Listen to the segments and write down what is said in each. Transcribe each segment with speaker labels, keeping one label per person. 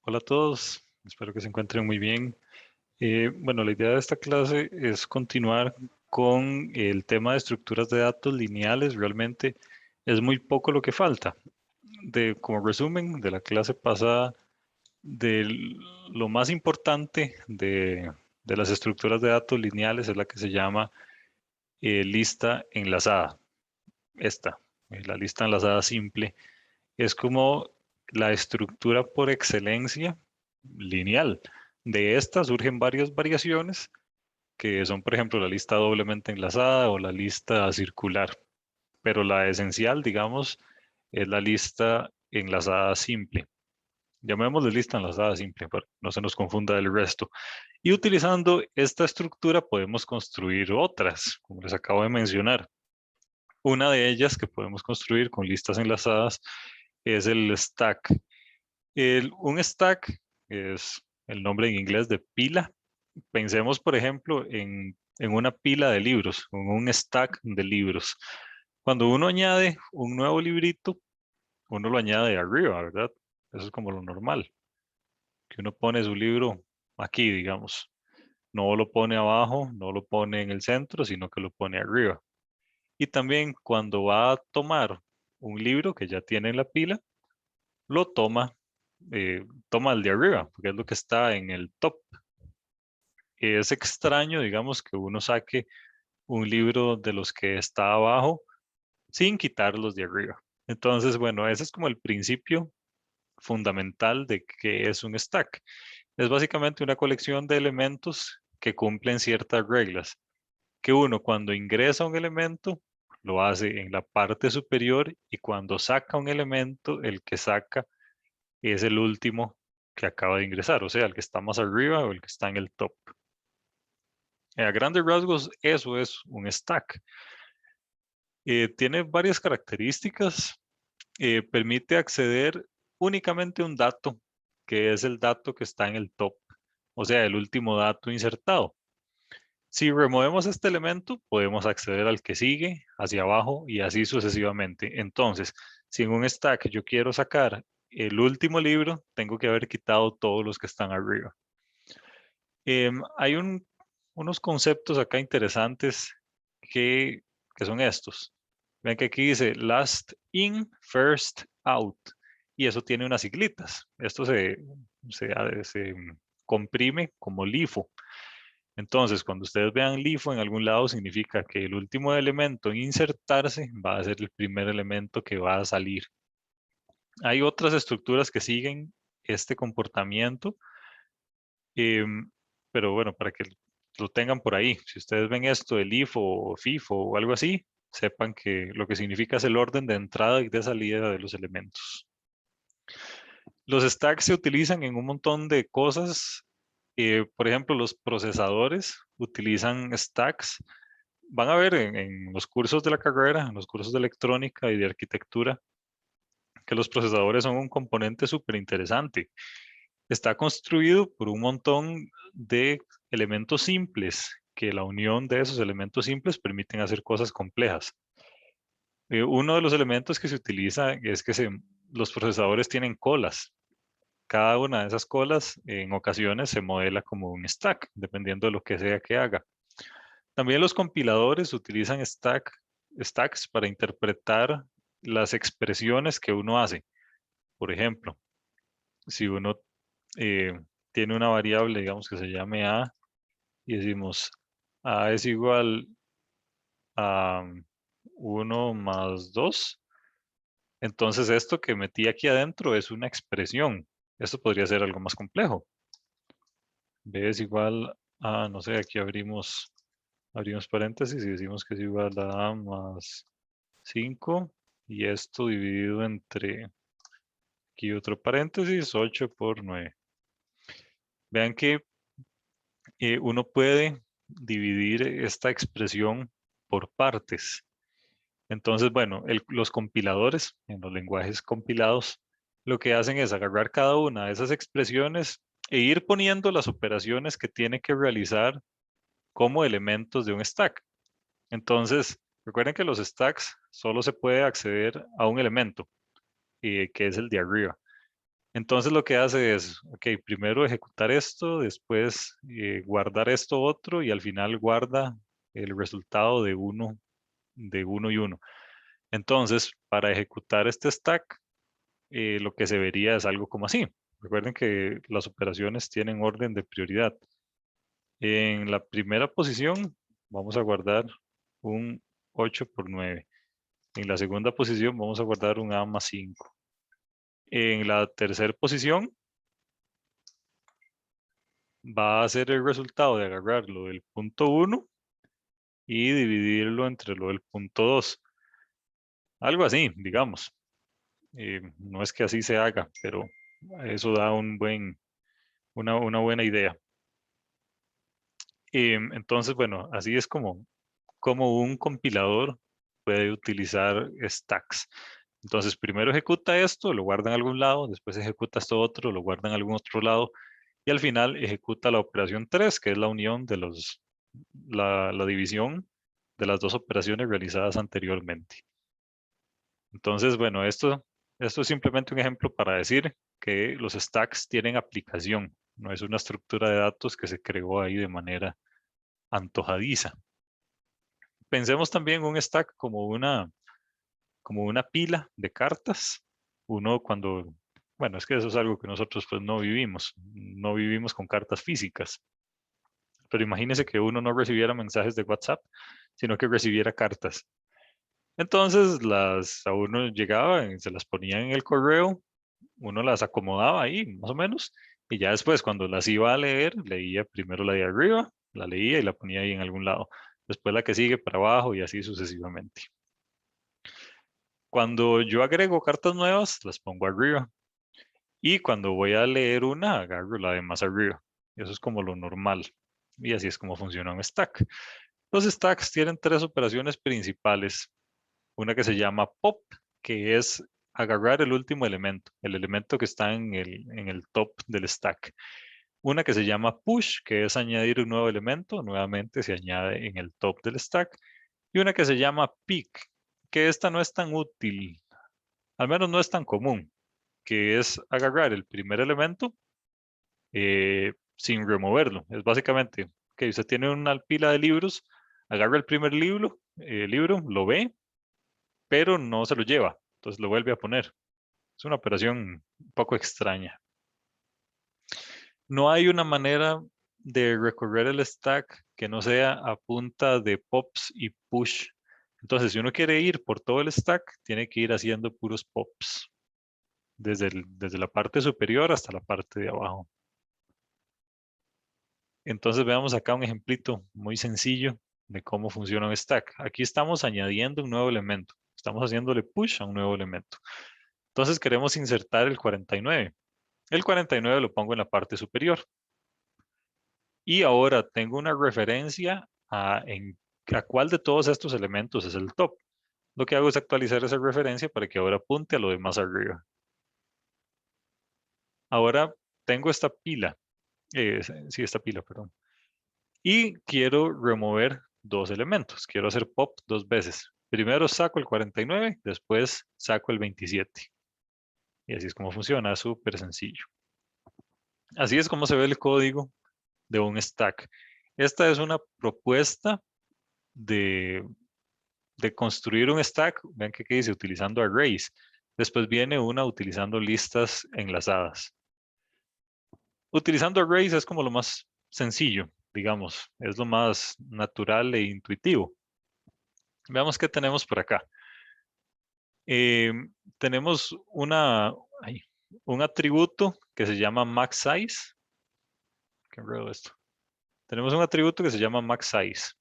Speaker 1: Hola a todos, espero que se encuentren muy bien. Bueno, la idea de esta clase es continuar con el tema de estructuras de datos lineales. Realmente es muy poco lo que falta. Como resumen de la clase pasada, de lo más importante de las estructuras de datos lineales es la que se llama lista enlazada. Esta, la lista enlazada simple, es como la estructura por excelencia lineal. De esta surgen varias variaciones que son, por ejemplo, la lista doblemente enlazada o la lista circular. Pero la esencial, digamos, es la lista enlazada simple. Llamémosle lista enlazada simple para que no se nos confunda del resto. Y utilizando esta estructura podemos construir otras, como les acabo de mencionar. Una de ellas que podemos construir con listas enlazadas es el stack. Un stack es el nombre en inglés de pila. Pensemos, por ejemplo, en una pila de libros, en un stack de libros. Cuando uno añade un nuevo librito, uno lo añade arriba, ¿verdad? Eso es como lo normal, que uno pone su libro aquí, digamos. No lo pone abajo, no lo pone en el centro, sino que lo pone arriba. Y también cuando va a tomar un libro que ya tiene en la pila, lo toma el de arriba, porque es lo que está en el top. Es extraño, digamos, que uno saque un libro de los que está abajo sin quitar los de arriba. Entonces, bueno, ese es como el principio fundamental de que es un stack. Es básicamente una colección de elementos que cumplen ciertas reglas, que uno cuando ingresa un elemento lo hace en la parte superior y cuando saca un elemento, el que saca es el último que acaba de ingresar, o sea, el que está más arriba o el que está en el top. A grandes rasgos, eso es un stack. Tiene varias características. Permite acceder únicamente a un dato, que es el dato que está en el top, o sea, el último dato insertado. Si removemos este elemento, podemos acceder al que sigue, hacia abajo y así sucesivamente. Entonces, si en un stack yo quiero sacar el último libro, tengo que haber quitado todos los que están arriba. Hay unos conceptos acá interesantes que, que son estos. Ven que aquí dice last in, first out. Y eso tiene unas siglitas. Esto se comprime como LIFO. Entonces, cuando ustedes vean LIFO en algún lado, significa que el último elemento en insertarse va a ser el primer elemento que va a salir. Hay otras estructuras que siguen este comportamiento, pero bueno, para que lo tengan por ahí. Si ustedes ven esto, el IFO o FIFO o algo así, sepan que lo que significa es el orden de entrada y de salida de los elementos. Los stacks se utilizan en un montón de cosas. Por ejemplo, los procesadores utilizan stacks. Van a ver en los cursos de la carrera, en los cursos de electrónica y de arquitectura, que los procesadores son un componente súper interesante. Está construido por un montón de elementos simples, que la unión de esos elementos simples permiten hacer cosas complejas. Uno de los elementos que se utiliza es que los procesadores tienen colas. Cada una de esas colas en ocasiones se modela como un stack, dependiendo de lo que sea que haga. También los compiladores utilizan stacks para interpretar las expresiones que uno hace. Por ejemplo, si uno eh, tiene una variable, digamos que se llame A, y decimos A es igual a 1 más 2, entonces esto que metí aquí adentro es una expresión. Esto podría ser algo más complejo. B es igual a, no sé, aquí abrimos paréntesis y decimos que es igual a más 5 y esto dividido entre aquí otro paréntesis, 8 por 9. Vean que uno puede dividir esta expresión por partes. Entonces, bueno, los compiladores en los lenguajes compilados lo que hacen es agarrar cada una de esas expresiones e ir poniendo las operaciones que tiene que realizar como elementos de un stack. Entonces, recuerden que los stacks solo se puede acceder a un elemento, que es el de arriba. Entonces lo que hace es, ok, primero ejecutar esto, después guardar esto otro y al final guarda el resultado de uno y uno. Entonces, para ejecutar este stack, lo que se vería es algo como así. Recuerden que las operaciones tienen orden de prioridad. En la primera posición vamos a guardar un 8 por 9. En la segunda posición vamos a guardar un A más 5. En la tercera posición va a ser el resultado de agarrar lo del punto 1 y dividirlo entre lo del punto 2. Algo así, digamos. No es que así se haga, pero eso da una buena idea. Entonces, bueno, así es como un compilador puede utilizar stacks. Entonces, primero ejecuta esto, lo guarda en algún lado, después ejecuta esto otro, lo guarda en algún otro lado, y al final ejecuta la operación 3, que es la unión de la división de las dos operaciones realizadas anteriormente. Entonces, bueno, esto es simplemente un ejemplo para decir que los stacks tienen aplicación, no es una estructura de datos que se creó ahí de manera antojadiza. Pensemos también un stack como una pila de cartas. Uno cuando, bueno, es que eso es algo que nosotros pues no vivimos con cartas físicas, pero imagínese que uno no recibiera mensajes de WhatsApp, sino que recibiera cartas. Entonces a uno llegaba y se las ponía en el correo, uno las acomodaba ahí, más o menos, y ya después cuando las iba a leer, leía primero la de arriba, la leía y la ponía ahí en algún lado, después la que sigue para abajo y así sucesivamente. Cuando yo agrego cartas nuevas, las pongo arriba. Y cuando voy a leer una, agarro la de más arriba. Eso es como lo normal. Y así es como funciona un stack. Los stacks tienen tres operaciones principales. Una que se llama pop, que es agarrar el último elemento, el elemento que está en el top del stack. Una que se llama push, que es añadir un nuevo elemento, nuevamente se añade en el top del stack. Y una que se llama pick, que esta no es tan útil, al menos no es tan común, que es agarrar el primer elemento sin removerlo. Es básicamente que usted tiene una pila de libros, agarra el primer libro, lo ve, pero no se lo lleva, entonces lo vuelve a poner. Es una operación un poco extraña. No hay una manera de recorrer el stack que no sea a punta de pops y push. Entonces, si uno quiere ir por todo el stack, tiene que ir haciendo puros pops, desde la parte superior hasta la parte de abajo. Entonces veamos acá un ejemplito muy sencillo de cómo funciona un stack. Aquí estamos añadiendo un nuevo elemento. Estamos haciéndole push a un nuevo elemento. Entonces queremos insertar el 49. El 49 lo pongo en la parte superior. Y ahora tengo una referencia a cuál de todos estos elementos es el top. Lo que hago es actualizar esa referencia para que ahora apunte a lo demás arriba. Ahora tengo esta pila. Sí, esta pila, perdón. Y quiero remover dos elementos. Quiero hacer pop dos veces. Primero saco el 49, después saco el 27. Y así es como funciona, es súper sencillo. Así es como se ve el código de un stack. Esta es una propuesta de, de construir un stack. Vean que aquí dice utilizando arrays. Después viene una utilizando listas enlazadas. Utilizando arrays es como lo más sencillo, digamos, es lo más natural e intuitivo. Veamos qué tenemos por acá. Eh, tenemos un atributo que se llama max size. ¿Qué enredo esto? Tenemos un atributo que se llama max size,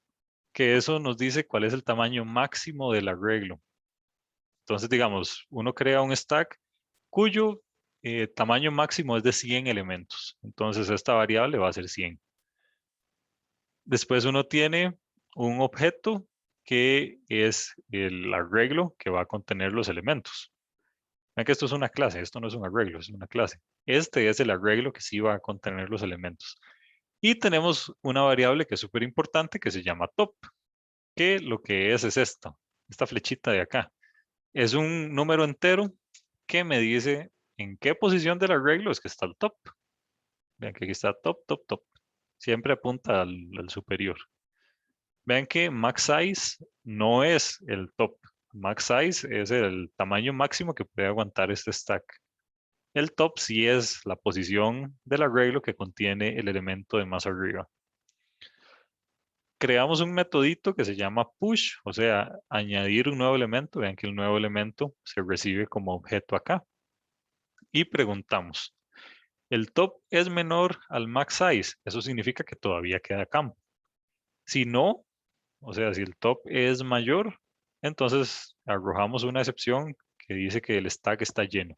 Speaker 1: que eso nos dice cuál es el tamaño máximo del arreglo. Entonces, digamos, uno crea un stack cuyo tamaño máximo es de 100 elementos. Entonces, esta variable va a ser 100. Después uno tiene un objeto que es el arreglo que va a contener los elementos. Vean que esto es una clase, esto no es un arreglo, es una clase. Este es el arreglo que sí va a contener los elementos. Y tenemos una variable que es súper importante que se llama top, que lo que es esto, esta flechita de acá. Es un número entero que me dice en qué posición del arreglo es que está el top. Vean que aquí está top, top, top. Siempre apunta al superior. Vean que max size no es el top. Max size es el tamaño máximo que puede aguantar este stack. El top sí es la posición del arreglo que contiene el elemento de más arriba. Creamos un metodito que se llama push, o sea, añadir un nuevo elemento. Vean que el nuevo elemento se recibe como objeto acá. Y preguntamos, ¿el top es menor al max size? Eso significa que todavía queda campo. Si no, o sea, si el top es mayor, entonces arrojamos una excepción que dice que el stack está lleno.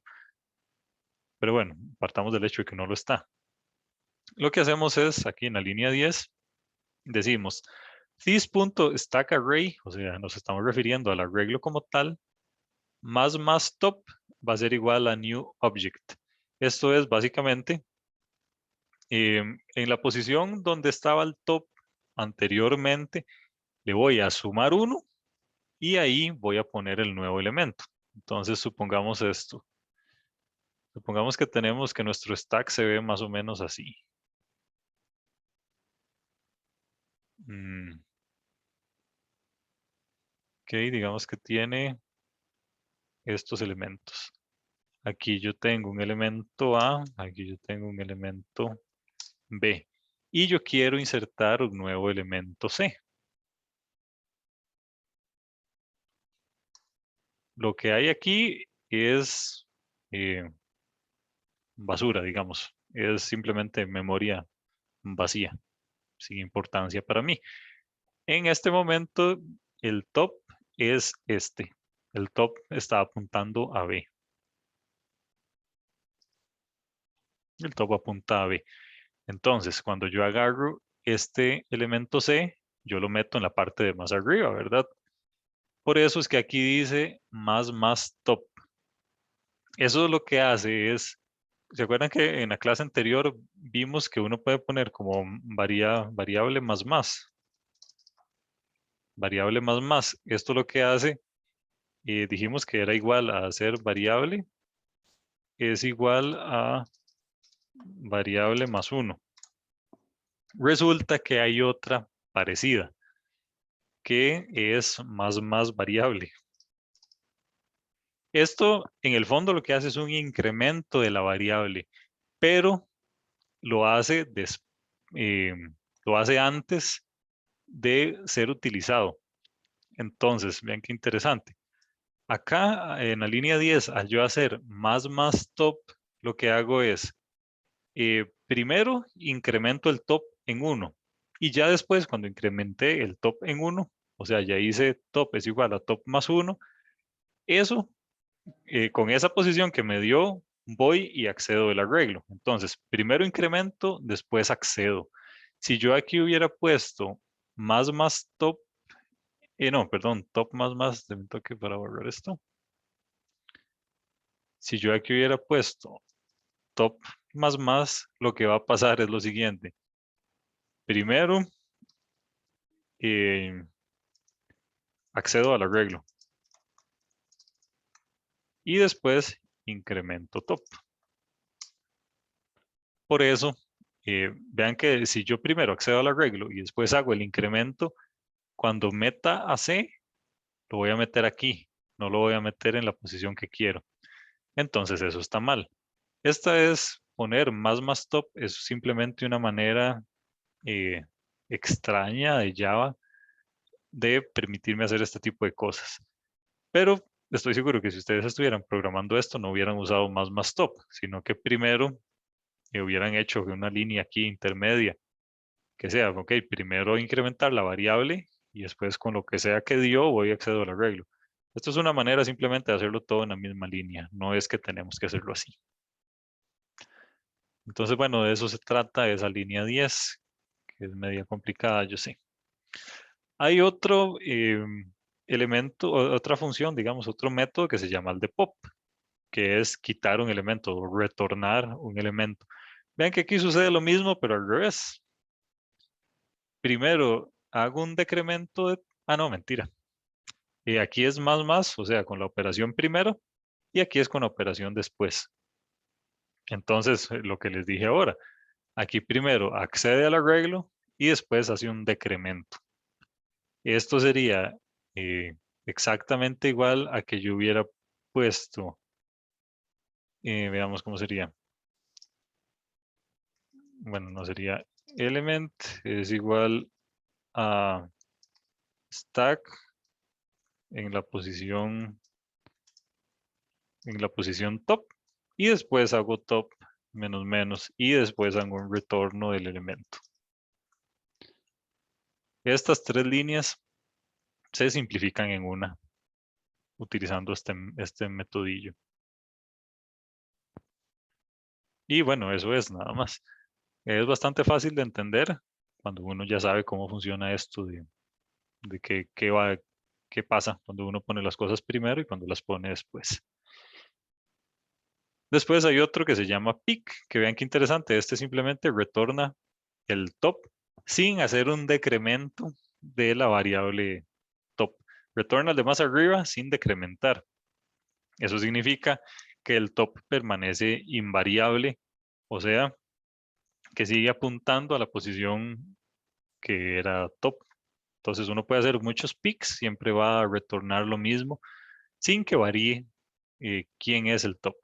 Speaker 1: Pero bueno, partamos del hecho de que no lo está. Lo que hacemos es, aquí en la línea 10, decimos this.stackArray, o sea, nos estamos refiriendo al arreglo como tal, más top va a ser igual a new object. Esto es básicamente, en la posición donde estaba el top anteriormente, le voy a sumar 1 y ahí voy a poner el nuevo elemento. Entonces, supongamos esto. Supongamos que tenemos que nuestro stack se ve más o menos así. Mm, ok, digamos que tiene estos elementos. Aquí yo tengo un elemento A, aquí yo tengo un elemento B. Y yo quiero insertar un nuevo elemento C. Lo que hay aquí es basura, digamos. Es simplemente memoria vacía, sin importancia para mí. En este momento, el top es este. El top está apuntando a B. El top apunta a B. Entonces, cuando yo agarro este elemento C, yo lo meto en la parte de más arriba, ¿verdad? Por eso es que aquí dice más top. Eso es lo que hace es, ¿se acuerdan que en la clase anterior vimos que uno puede poner como variable más? Variable más. Esto lo que hace, dijimos que era igual a hacer variable, es igual a variable más 1. Resulta que hay otra parecida, que es más variable. Esto en el fondo lo que hace es un incremento de la variable, pero lo hace, eh, lo hace antes de ser utilizado. Entonces, vean qué interesante. Acá en la línea 10, al yo hacer más top, lo que hago es, primero incremento el top en 1 y ya después cuando incrementé el top en 1, o sea, ya hice top es igual a top más 1, eso, con esa posición que me dio, voy y accedo del arreglo. Entonces, primero incremento, después accedo. Si yo aquí hubiera puesto más top, no, perdón, top más, de un toque para borrar esto. Si yo aquí hubiera puesto top más, lo que va a pasar es lo siguiente. Primero, eh, accedo al arreglo y después incremento top. Por eso, vean que si yo primero accedo al arreglo y después hago el incremento, cuando meta a C, lo voy a meter aquí, no lo voy a meter en la posición que quiero. Entonces eso está mal. Esta es poner más top, es simplemente una manera eh, extraña de Java de permitirme hacer este tipo de cosas. Pero estoy seguro que si ustedes estuvieran programando esto, no hubieran usado más top, sino que primero hubieran hecho una línea aquí intermedia, que sea, ok, primero incrementar la variable y después con lo que sea que dio voy a acceder al arreglo. Esto es una manera simplemente de hacerlo todo en la misma línea, no es que tenemos que hacerlo así. Entonces, bueno, de eso se trata esa línea 10, que es media complicada, yo sé. Hay otro elemento, otra función, digamos, otro método que se llama el de pop, que es quitar un elemento o retornar un elemento. Vean que aquí sucede lo mismo, pero al revés. Primero hago un decremento de... Ah, no, mentira. Aquí es más, o sea, con la operación primero, y aquí es con la operación después. Entonces, lo que les dije ahora, aquí primero accede al arreglo y después hace un decremento. Esto sería exactamente igual a que yo hubiera puesto, veamos cómo sería. Bueno, no sería element, es igual a stack en la posición top y después hago top menos menos y después hago un retorno del elemento. Estas tres líneas se simplifican en una utilizando este metodillo. Y bueno, eso es nada más. Es bastante fácil de entender cuando uno ya sabe cómo funciona esto de qué pasa cuando uno pone las cosas primero y cuando las pone después. Después hay otro que se llama pick, que vean qué interesante. Este simplemente retorna el top sin hacer un decremento de la variable top. Retorna el de más arriba sin decrementar. Eso significa que el top permanece invariable, o sea, que sigue apuntando a la posición que era top. Entonces uno puede hacer muchos picks, siempre va a retornar lo mismo sin que varíe quién es el top.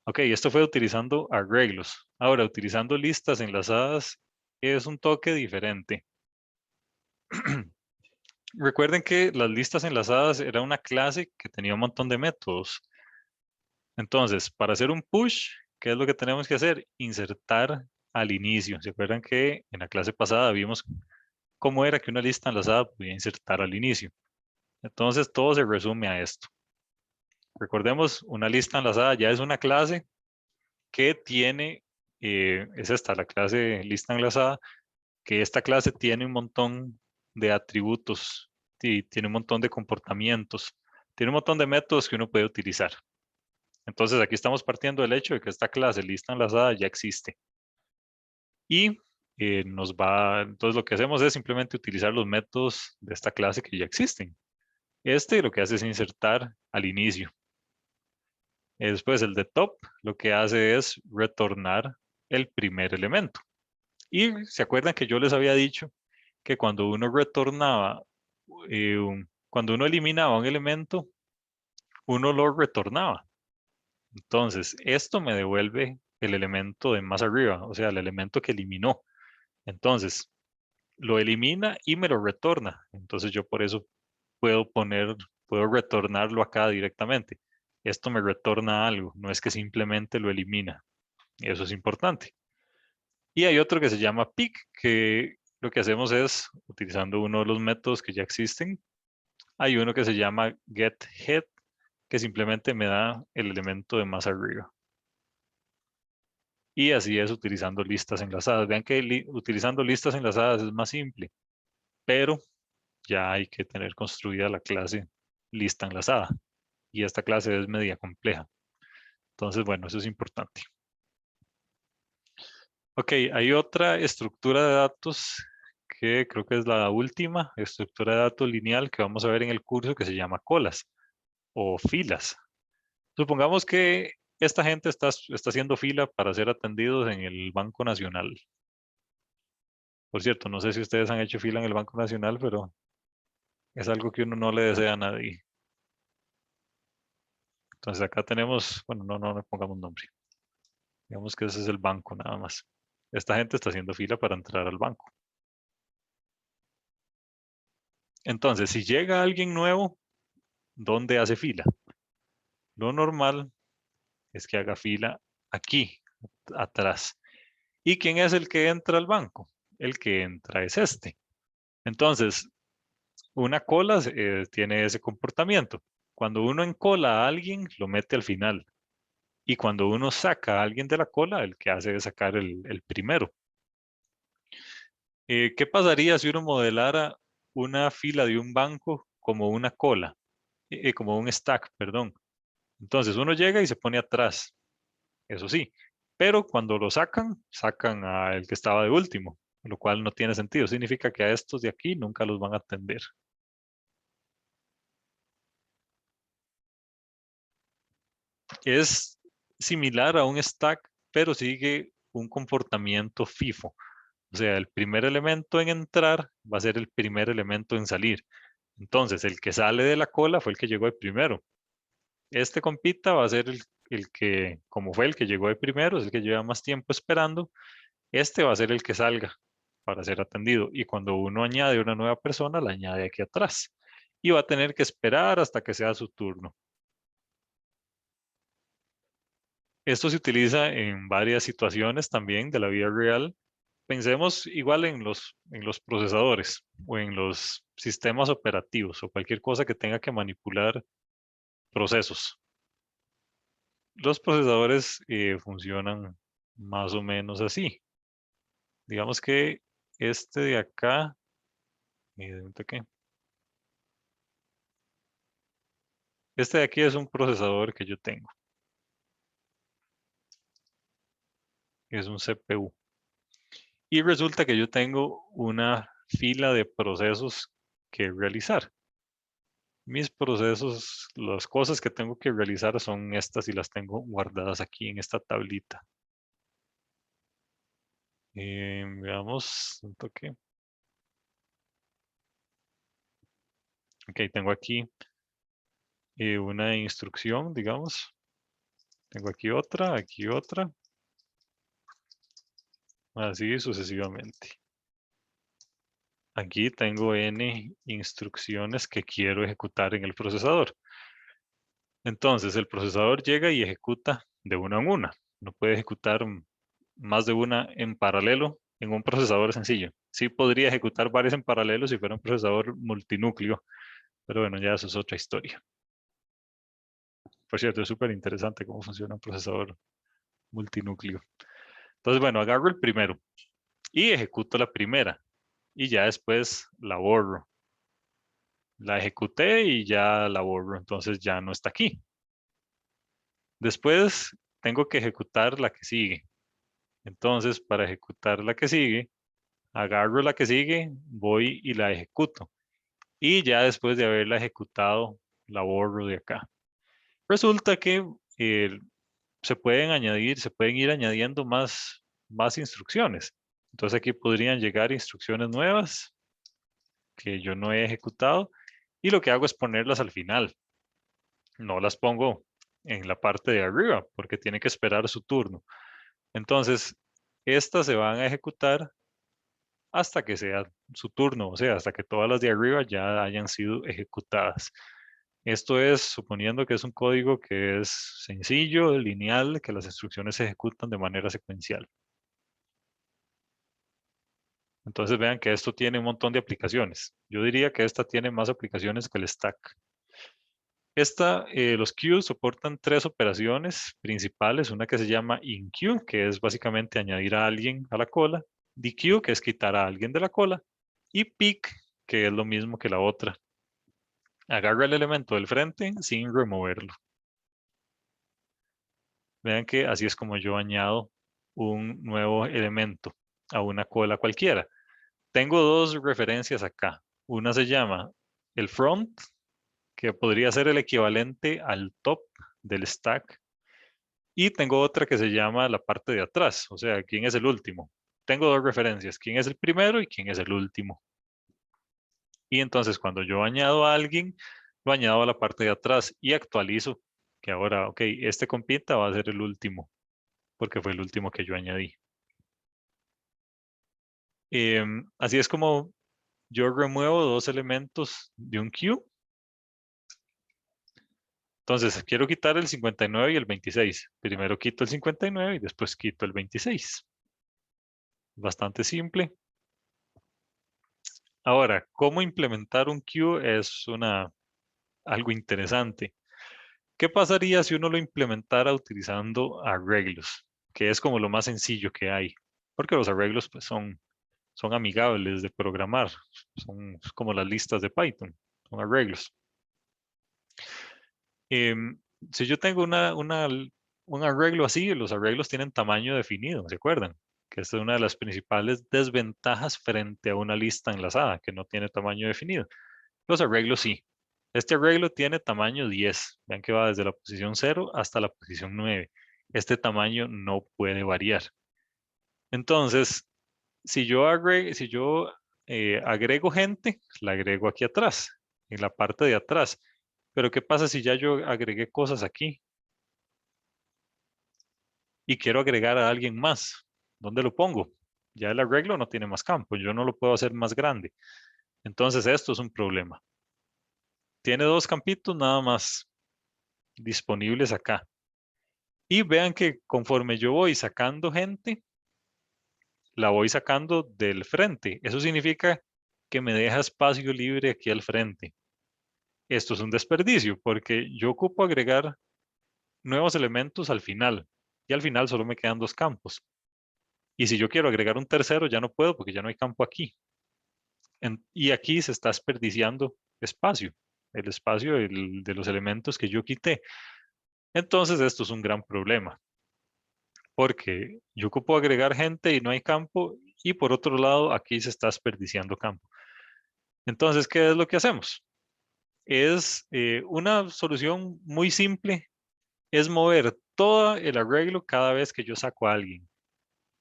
Speaker 1: Ok, esto fue utilizando arreglos. Ahora, utilizando listas enlazadas es un toque diferente. Recuerden que las listas enlazadas era una clase que tenía un montón de métodos. Entonces, para hacer un push, ¿qué es lo que tenemos que hacer? Insertar al inicio. ¿Se acuerdan que en la clase pasada vimos cómo era que una lista enlazada podía insertar al inicio? Entonces, todo se resume a esto. Recordemos, una lista enlazada ya es una clase que tiene, es esta, la clase lista enlazada, que esta clase tiene un montón de atributos y tiene un montón de comportamientos, tiene un montón de métodos que uno puede utilizar. Entonces aquí estamos partiendo del hecho de que esta clase lista enlazada ya existe. Y entonces lo que hacemos es simplemente utilizar los métodos de esta clase que ya existen. Este lo que hace es insertar al inicio. Después el de top lo que hace es retornar el primer elemento. Y se acuerdan que yo les había dicho que cuando uno retornaba, cuando uno eliminaba un elemento, uno lo retornaba. Entonces, esto me devuelve el elemento de más arriba, o sea, el elemento que eliminó. Entonces, lo elimina y me lo retorna. Entonces, yo por eso puedo retornarlo acá directamente. Esto me retorna algo, no es que simplemente lo elimina. Eso es importante. Y hay otro que se llama pick, que lo que hacemos es, utilizando uno de los métodos que ya existen, hay uno que se llama getHead, que simplemente me da el elemento de más arriba. Y así es utilizando listas enlazadas. Vean que utilizando listas enlazadas es más simple, pero ya hay que tener construida la clase lista enlazada. Y esta clase es media compleja. Entonces, bueno, eso es importante. Ok, hay otra estructura de datos que creo que es la última estructura de datos lineal que vamos a ver en el curso, que se llama colas o filas. Supongamos que esta gente está haciendo fila para ser atendidos en el Banco Nacional. Por cierto, no sé si ustedes han hecho fila en el Banco Nacional, pero es algo que uno no le desea a nadie. Entonces acá tenemos, bueno, no le pongamos nombre. Digamos que ese es el banco nada más. Esta gente está haciendo fila para entrar al banco. Entonces, si llega alguien nuevo, ¿dónde hace fila? Lo normal es que haga fila aquí, atrás. ¿Y quién es el que entra al banco? El que entra es este. Entonces, una cola tiene ese comportamiento. Cuando uno encola a alguien, lo mete al final. Y cuando uno saca a alguien de la cola, el que hace es sacar el primero. ¿Qué pasaría si uno modelara una fila de un banco como una cola? Como un stack, perdón. Entonces uno llega y se pone atrás, eso sí. Pero cuando lo sacan al que estaba de último, lo cual no tiene sentido. Significa que a estos de aquí nunca los van a atender. Es similar a un stack, pero sigue un comportamiento FIFO. O sea, el primer elemento en entrar va a ser el primer elemento en salir. Entonces, el que sale de la cola fue el que llegó de primero. Este compita va a ser el que, como fue el que llegó de primero, es el que lleva más tiempo esperando. Este va a ser el que salga para ser atendido. Y cuando uno añade una nueva persona, la añade aquí atrás. Y va a tener que esperar hasta que sea su turno. Esto se utiliza en varias situaciones también de la vida real. Pensemos igual en los procesadores o en los sistemas operativos o cualquier cosa que tenga que manipular procesos. Los procesadores funcionan más o menos así. Digamos que este de acá, ¿qué? Este de aquí es un procesador que yo tengo. Es un CPU. Y resulta que yo tengo una fila de procesos que realizar. Mis procesos, las cosas que tengo que realizar son estas y las tengo guardadas aquí en esta tablita. Veamos un toque. Ok, tengo aquí una instrucción, digamos. Tengo aquí otra, así sucesivamente. Aquí tengo N instrucciones que quiero ejecutar en el procesador. Entonces, el procesador llega y ejecuta de una en una. No puede ejecutar más de una en paralelo en un procesador sencillo. Sí podría ejecutar varias en paralelo si fuera un procesador multinúcleo, pero bueno, ya eso es otra historia. Por cierto, es súper interesante cómo funciona un procesador multinúcleo. Entonces, bueno, agarro el primero y ejecuto la primera y ya después la borro. La ejecuté y ya la borro, entonces ya no está aquí. Después tengo que ejecutar la que sigue. Entonces, para ejecutar la que sigue, agarro la que sigue, voy y la ejecuto. Y ya después de haberla ejecutado, la borro de acá. Resulta que eh, se pueden añadir, se pueden ir añadiendo más instrucciones. Entonces aquí podrían llegar instrucciones nuevas que yo no he ejecutado y lo que hago es ponerlas al final. No las pongo en la parte de arriba porque tiene que esperar su turno. Entonces, estas se van a ejecutar hasta que sea su turno, o sea, hasta que todas las de arriba ya hayan sido ejecutadas. Esto es suponiendo que es un código que es sencillo, lineal, que las instrucciones se ejecutan de manera secuencial. Entonces vean que esto tiene un montón de aplicaciones. Yo diría que esta tiene más aplicaciones que el stack. Los queues soportan tres operaciones principales, una que se llama inqueue, que es básicamente añadir a alguien a la cola, dequeue, que es quitar a alguien de la cola, y pick, que es lo mismo que la otra. Agarra el elemento del frente sin removerlo. Vean que así es como yo añado un nuevo elemento a una cola cualquiera. Tengo dos referencias acá. Una se llama el front, que podría ser el equivalente al top del stack. Y tengo otra que se llama la parte de atrás, o sea, quién es el último. Tengo dos referencias, quién es el primero y quién es el último. Y entonces cuando yo añado a alguien, lo añado a la parte de atrás y actualizo que ahora, ok, este compita va a ser el último, porque fue el último que yo añadí. Así es como yo remuevo dos elementos de un queue. Entonces, quiero quitar el 59 y el 26. Primero quito el 59 y después quito el 26. Bastante simple. Ahora, ¿cómo implementar un queue? Es algo interesante. ¿Qué pasaría si uno lo implementara utilizando arreglos? Que es como lo más sencillo que hay. Porque los arreglos pues, son amigables de programar. Son como las listas de Python. Son arreglos. Em, si yo tengo un arreglo así, los arreglos tienen tamaño definido, ¿se acuerdan? Que esta es una de las principales desventajas frente a una lista enlazada, que no tiene tamaño definido. Los arreglos sí. Este arreglo tiene tamaño 10. Vean que va desde la posición 0 hasta la posición 9. Este tamaño no puede variar. Entonces, si yo agrego gente, la agrego aquí atrás, en la parte de atrás. Pero ¿qué pasa si ya yo agregué cosas aquí y quiero agregar a alguien más? ¿Dónde lo pongo? Ya el arreglo no tiene más campo, yo no lo puedo hacer más grande. Entonces esto es un problema. Tiene dos campitos nada más disponibles acá. Y vean que conforme yo voy sacando gente, la voy sacando del frente. Eso significa que me deja espacio libre aquí al frente. Esto es un desperdicio porque yo ocupo agregar nuevos elementos al final y al final solo me quedan dos campos. Y si yo quiero agregar un tercero, ya no puedo porque ya no hay campo aquí. Y aquí se está desperdiciando espacio, el espacio de los elementos que yo quité. Entonces esto es un gran problema porque yo ocupo agregar gente y no hay campo y por otro lado aquí se está desperdiciando campo. Entonces, ¿qué es lo que hacemos? Es una solución muy simple, es mover todo el arreglo cada vez que yo saco a alguien.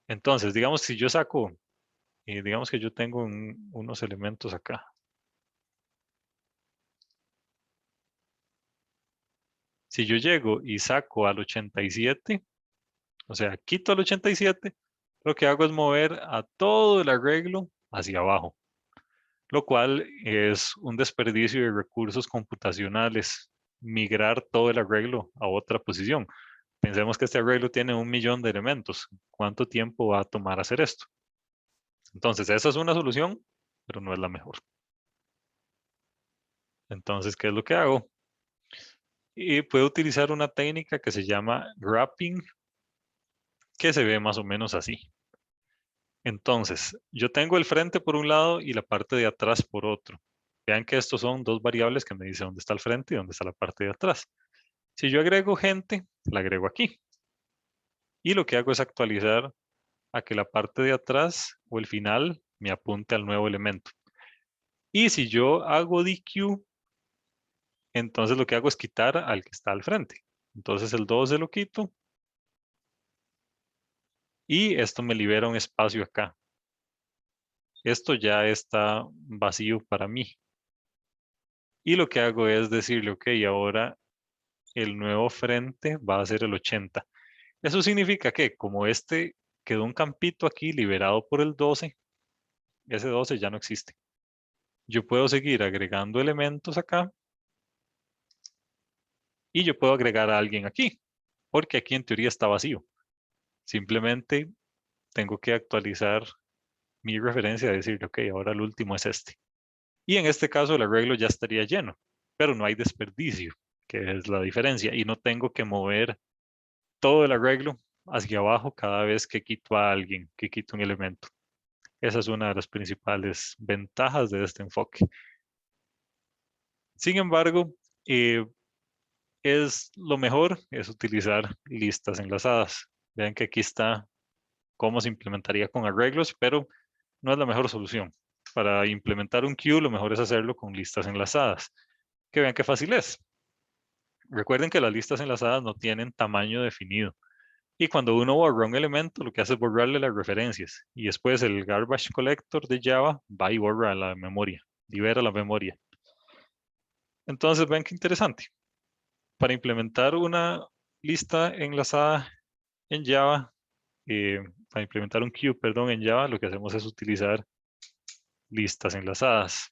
Speaker 1: Entonces, digamos, si yo saco, digamos que yo tengo unos elementos acá. Si yo llego y saco al 87, o sea, quito al 87, lo que hago es mover a todo el arreglo hacia abajo, lo cual es un desperdicio de recursos computacionales, migrar todo el arreglo a otra posición. Pensemos que este arreglo tiene 1 millón de elementos. ¿Cuánto tiempo va a tomar hacer esto? Entonces, esa es una solución, pero no es la mejor. Entonces, ¿qué es lo que hago? Y puedo utilizar una técnica que se llama wrapping, que se ve más o menos así. Entonces, yo tengo el frente por un lado y la parte de atrás por otro. Vean que estos son dos variables que me dicen dónde está el frente y dónde está la parte de atrás. Si yo agrego gente, la agrego aquí. Y lo que hago es actualizar a que la parte de atrás o el final me apunte al nuevo elemento. Y si yo hago DQ, entonces lo que hago es quitar al que está al frente. Entonces el 12 lo quito y esto me libera un espacio acá. Esto ya está vacío para mí. Y lo que hago es decirle, ok, ahora el nuevo frente va a ser el 80. Eso significa que como este quedó un campito aquí liberado por el 12, ese 12 ya no existe. Yo puedo seguir agregando elementos acá y yo puedo agregar a alguien aquí, porque aquí en teoría está vacío. Simplemente tengo que actualizar mi referencia, decir, ok, ahora el último es este. Y en este caso el arreglo ya estaría lleno, pero no hay desperdicio, que es la diferencia, y no tengo que mover todo el arreglo hacia abajo cada vez que quito a alguien, que quito un elemento. Esa es una de las principales ventajas de este enfoque. Sin embargo, eh, es lo mejor es utilizar listas enlazadas. Vean que aquí está cómo se implementaría con arreglos, pero no es la mejor solución. Para implementar un queue, lo mejor es hacerlo con listas enlazadas. Que vean qué fácil es. Recuerden que las listas enlazadas no tienen tamaño definido. Y cuando uno borra un elemento, lo que hace es borrarle las referencias. Y después el garbage collector de Java va y borra la memoria, libera la memoria. Entonces, ven qué interesante. Para implementar una lista enlazada en Java, para implementar un queue, perdón, en Java, lo que hacemos es utilizar listas enlazadas.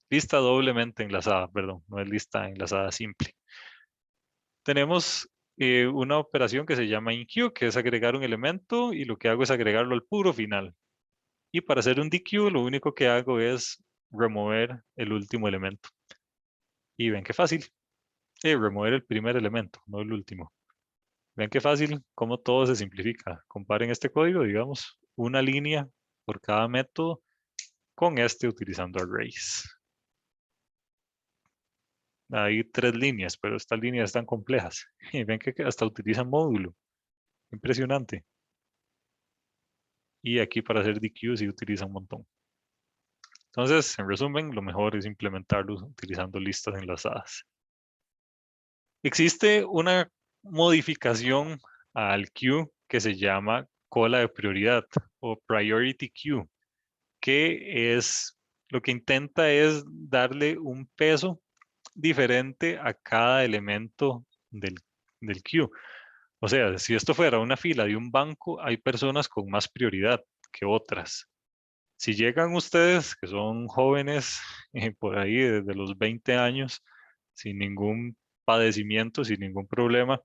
Speaker 1: Lista doblemente enlazada, perdón, no es lista enlazada simple. Tenemos una operación que se llama enqueue, que es agregar un elemento y lo que hago es agregarlo al puro final. Y para hacer un dequeue, lo único que hago es remover el último elemento. Y ven qué fácil. Remover el primer elemento, no el último. Ven qué fácil, cómo todo se simplifica. Comparen este código, digamos, una línea por cada método con este utilizando arrays. Hay 3 líneas, pero estas líneas están complejas. Y ven que hasta utilizan módulo. Impresionante. Y aquí para hacer DQ sí utiliza un montón. Entonces, en resumen, lo mejor es implementarlo utilizando listas enlazadas. Existe una modificación al queue que se llama cola de prioridad o priority queue, que es lo que intenta es darle un peso diferente a cada elemento del queue. O sea, si esto fuera una fila de un banco, hay personas con más prioridad que otras. Si llegan ustedes, que son jóvenes, por ahí desde los 20 años, sin ningún padecimiento, sin ningún problema,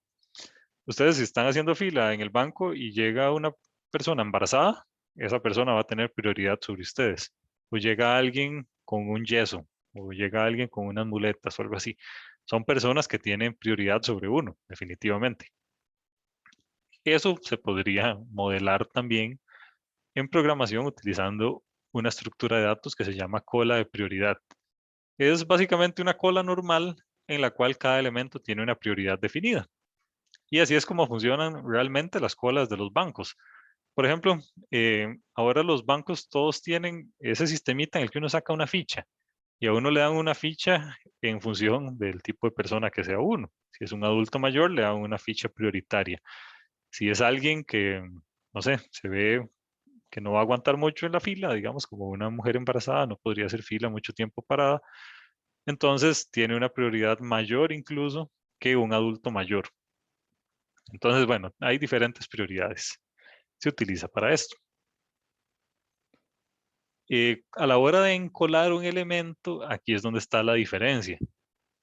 Speaker 1: ustedes si están haciendo fila en el banco y llega una persona embarazada, esa persona va a tener prioridad sobre ustedes. O llega alguien con un yeso, o llega alguien con unas muletas o algo así. Son personas que tienen prioridad sobre uno, definitivamente. Eso se podría modelar también en programación utilizando una estructura de datos que se llama cola de prioridad. Es básicamente una cola normal en la cual cada elemento tiene una prioridad definida. Y así es como funcionan realmente las colas de los bancos. Por ejemplo, ahora los bancos todos tienen ese sistemita en el que uno saca una ficha y a uno le dan una ficha en función del tipo de persona que sea uno. Si es un adulto mayor, le dan una ficha prioritaria. Si es alguien que, no sé, se ve que no va a aguantar mucho en la fila, digamos, como una mujer embarazada, no podría hacer fila mucho tiempo parada, entonces tiene una prioridad mayor incluso que un adulto mayor. Entonces, bueno, hay diferentes prioridades. Se utiliza para esto. A la hora de encolar un elemento, aquí es donde está la diferencia.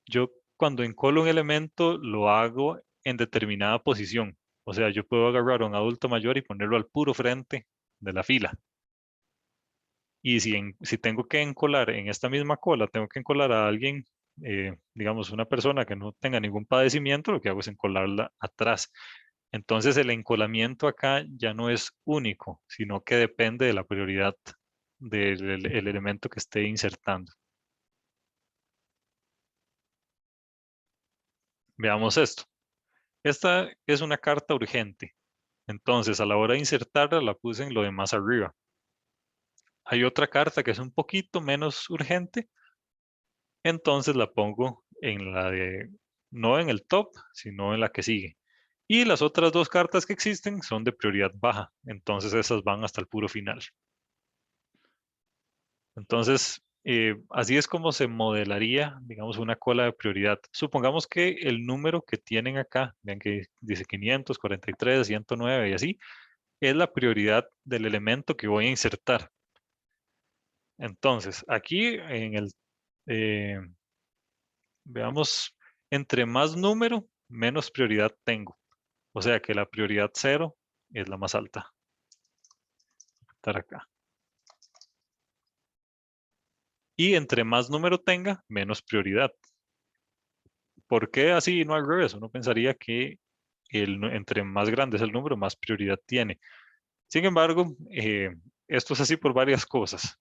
Speaker 1: Yo cuando encolo un elemento lo hago en determinada posición. O sea, yo puedo agarrar a un adulto mayor y ponerlo al puro frente de la fila. Y si tengo que encolar en esta misma cola, tengo que encolar a alguien, digamos, una persona que no tenga ningún padecimiento, lo que hago es encolarla atrás. Entonces el encolamiento acá ya no es único, sino que depende de la prioridad del el elemento que esté insertando. Veamos esto. Esta es una carta urgente. Entonces, a la hora de insertarla, la puse en lo de más arriba. Hay otra carta que es un poquito menos urgente, entonces la pongo en la de, no en el top, sino en la que sigue. Y las otras dos cartas que existen son de prioridad baja, entonces esas van hasta el puro final. Entonces, así es como se modelaría, digamos, una cola de prioridad. Supongamos que el número que tienen acá, vean que dice 543, 109 y así, es la prioridad del elemento que voy a insertar. Entonces, aquí eh, veamos, entre más número, menos prioridad tengo. O sea que la prioridad cero es la más alta. Estar acá. Y entre más número tenga, menos prioridad. ¿Por qué así y no al revés? Uno pensaría que entre más grande es el número, más prioridad tiene. Sin embargo, esto es así por varias cosas.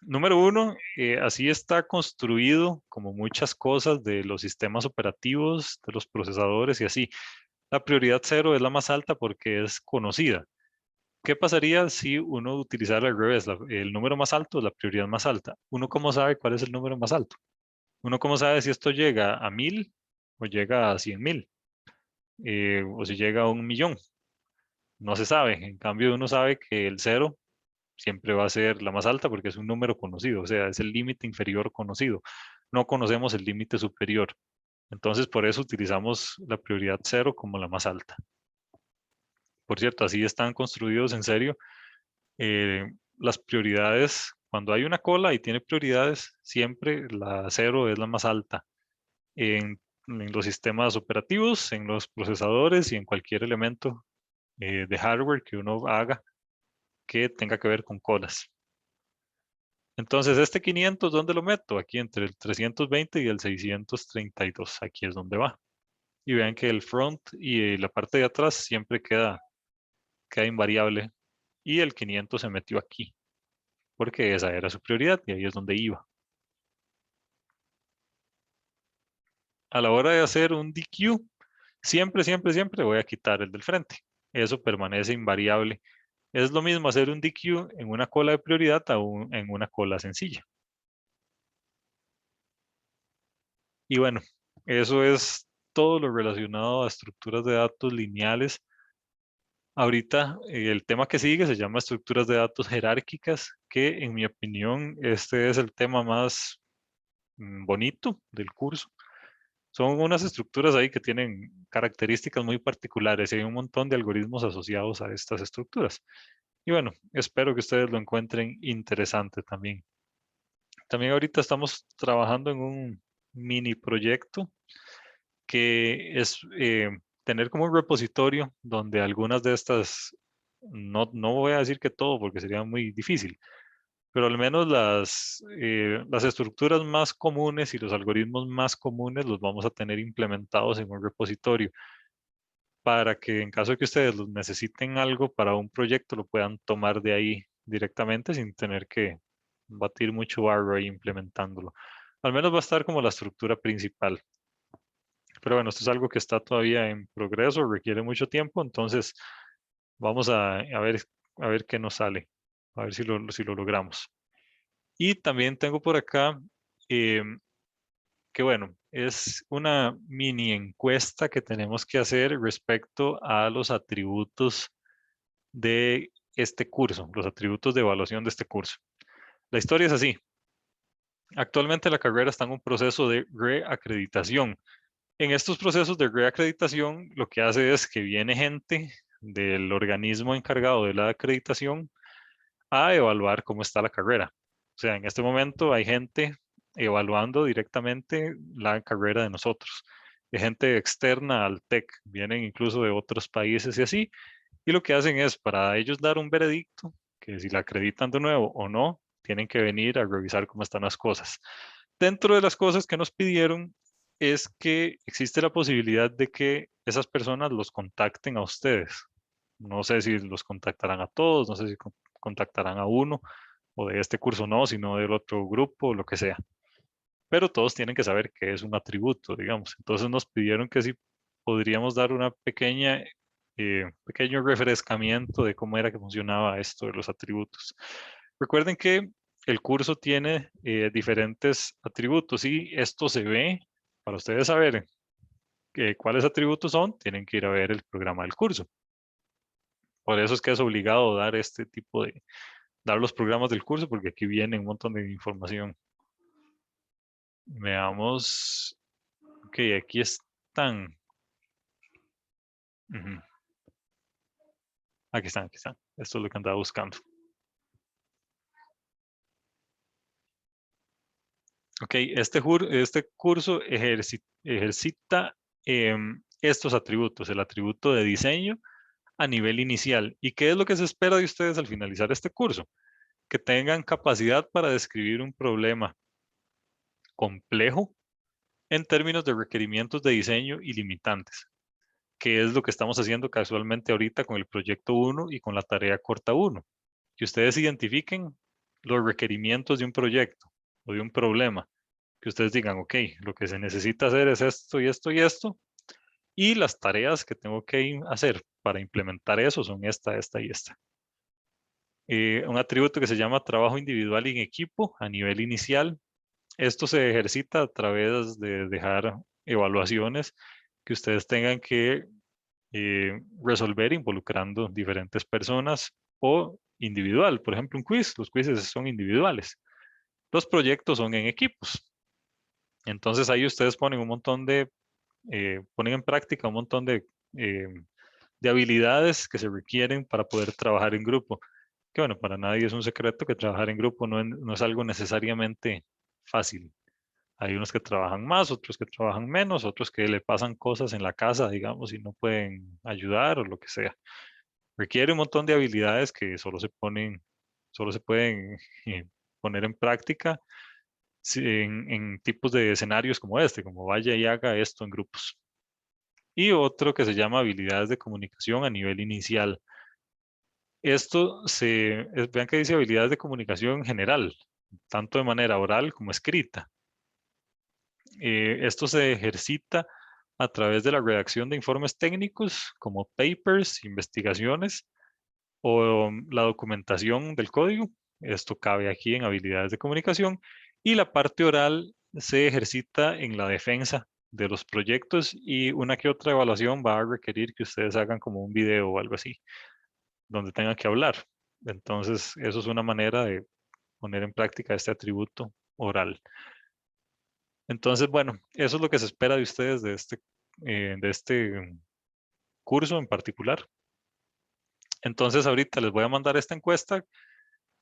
Speaker 1: Número uno, así está construido como muchas cosas de los sistemas operativos, de los procesadores y así. La prioridad cero es la más alta porque es conocida. ¿Qué pasaría si uno utilizara al revés? El número más alto es la prioridad más alta. ¿Uno cómo sabe cuál es el número más alto? ¿Uno cómo sabe si esto llega a 1000 o llega a 100.000? O si llega a 1.000.000. No se sabe. En cambio, uno sabe que el cero siempre va a ser la más alta porque es un número conocido, o sea, es el límite inferior conocido. No conocemos el límite superior. Entonces, por eso utilizamos la prioridad cero como la más alta. Por cierto, así están construidos en serio. Las prioridades, cuando hay una cola y tiene prioridades, siempre la cero es la más alta en los sistemas operativos, en los procesadores y en cualquier elemento de hardware que uno haga que tenga que ver con colas. Entonces, este 500, ¿dónde lo meto? Aquí entre el 320 y el 632. Aquí es donde va. Y vean que el front y la parte de atrás siempre queda invariable. Y el 500 se metió aquí, porque esa era su prioridad y ahí es donde iba. A la hora de hacer un DQ, siempre, siempre, siempre voy a quitar el del frente. Eso permanece invariable. Es lo mismo hacer un DQ en una cola de prioridad en una cola sencilla. Y bueno, eso es todo lo relacionado a estructuras de datos lineales. Ahorita el tema que sigue se llama estructuras de datos jerárquicas, que en mi opinión este es el tema más bonito del curso. Son unas estructuras ahí que tienen características muy particulares y hay un montón de algoritmos asociados a estas estructuras. Y bueno, espero que ustedes lo encuentren interesante también. También ahorita estamos trabajando en un mini proyecto que es tener como un repositorio donde algunas de estas, no voy a decir que todo porque sería muy difícil, pero al menos las estructuras más comunes y los algoritmos más comunes los vamos a tener implementados en un repositorio para que en caso de que ustedes los necesiten algo para un proyecto lo puedan tomar de ahí directamente sin tener que batir mucho barro ahí implementándolo. Al menos va a estar como la estructura principal. Pero bueno, esto es algo que está todavía en progreso, requiere mucho tiempo, entonces vamos a ver qué nos sale, a ver si lo logramos. Y también tengo por acá que bueno, es una mini encuesta que tenemos que hacer respecto a los atributos de este curso, los atributos de evaluación de este curso. La historia es así. Actualmente la carrera está en un proceso de reacreditación. En estos procesos de reacreditación, lo que hace es que viene gente del organismo encargado de la acreditación a evaluar cómo está la carrera. O sea, en este momento hay gente evaluando directamente la carrera de nosotros. Hay gente externa al TEC, vienen incluso de otros países y así, y lo que hacen es para ellos dar un veredicto, que si la acreditan de nuevo o no, tienen que venir a revisar cómo están las cosas. Dentro de las cosas que nos pidieron es que existe la posibilidad de que esas personas los contacten a ustedes. No sé si los contactarán a todos, no sé si contactarán a uno o de este curso no, sino del otro grupo, lo que sea. Pero todos tienen que saber qué es un atributo, digamos. Entonces nos pidieron que si podríamos dar una pequeño refrescamiento de cómo era que funcionaba esto de los atributos. Recuerden que el curso tiene diferentes atributos y esto se ve, para ustedes saber cuáles atributos son, tienen que ir a ver el programa del curso. Por eso es que es obligado dar este tipo dar los programas del curso, porque aquí viene un montón de información. Veamos. Ok, aquí están. Ujú. Aquí están, aquí están. Esto es lo que andaba buscando. Ok, este curso ejercita estos atributos, el atributo de diseño a nivel inicial. ¿Y qué es lo que se espera de ustedes al finalizar este curso? Que tengan capacidad para describir un problema complejo en términos de requerimientos de diseño y limitantes, que es lo que estamos haciendo casualmente ahorita con el proyecto 1 y con la tarea corta 1. Que ustedes identifiquen los requerimientos de un proyecto o de un problema, que ustedes digan, ok, lo que se necesita hacer es esto y esto y esto, y las tareas que tengo que hacer para implementar eso son esta y esta. Un atributo que se llama trabajo individual y en equipo a nivel inicial. Esto se ejercita a través de dejar evaluaciones que ustedes tengan que resolver involucrando diferentes personas o individual. Por ejemplo, un quiz, los quizzes son individuales. Los proyectos son en equipos. Entonces ahí ustedes ponen ponen en práctica un montón eh, de habilidades que se requieren para poder trabajar en grupo. Que bueno, para nadie es un secreto que trabajar en grupo no es algo necesariamente fácil. Hay unos que trabajan más, otros que trabajan menos, otros que le pasan cosas en la casa, digamos, y no pueden ayudar o lo que sea. Requiere un montón de habilidades que solo se pueden poner en práctica en tipos de escenarios como este, como vaya y haga esto en grupos. Y otro que se llama habilidades de comunicación a nivel inicial. Vean que dice habilidades de comunicación en general, tanto de manera oral como escrita. Esto se ejercita a través de la redacción de informes técnicos como papers, investigaciones o la documentación del código. Esto cabe aquí en habilidades de comunicación. Y la parte oral se ejercita en la defensa de los proyectos y una que otra evaluación va a requerir que ustedes hagan como un video o algo así, donde tengan que hablar. Entonces, eso es una manera de poner en práctica este atributo oral. Entonces, bueno, eso es lo que se espera de ustedes de este curso en particular. Entonces, ahorita les voy a mandar esta encuesta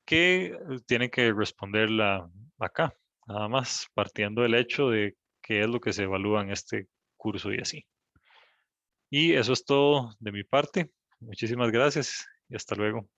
Speaker 1: que tienen que responderla acá, nada más, partiendo del hecho de qué es lo que se evalúa en este curso y así. Y eso es todo de mi parte. Muchísimas gracias y hasta luego.